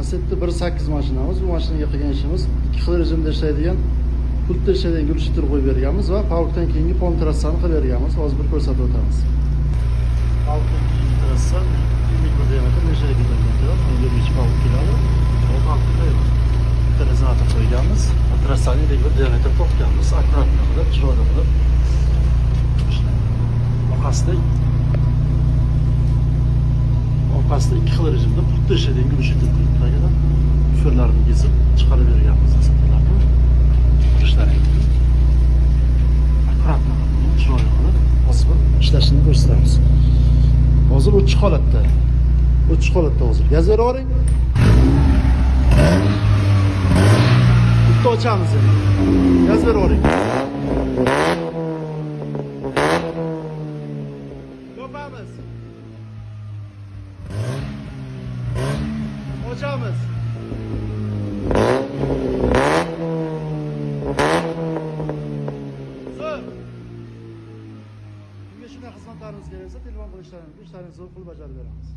Lacetti 1.8 mashinamiz. Bu mashinaga qilgan ishimiz 2 xil rejimda ishlaydigan, pultda ishlaydigan gulshitr qo'yib berganmiz va pavkdan keyingi pon trassani qilib berganmiz. Hozir bir ko'rsatib o'tamiz. Pavkdan keyingi trassa 1 metr diametr, necha kilometr? 23 pavk keladi. Bu pavkda rezonator qo'yganmiz. Trassani 1 diametr to'qganmiz. Akkuratli qilib, chiroyli qilib. Orqasida 2 xil rejimda pultda ishlaydigan gulshitr qo'yib küfürlerini gezip çıkarıp verganmiz asatlarni. Qurishlaringizni akkuratli qilib, chiroyli qilib, hozir ishlashini ko'rsatamiz. Hozir o'chiq holatda. O'chiq holatda hozir. Gaz berib yuboring. Bitta ochamiz endi. Gaz berib yuboring. Yopamiz. Ochamiz. Kimga shunday xizmatlarimiz keraksa, telefon qilishlaringizni, ishlaringizni qilib bajarib beramiz.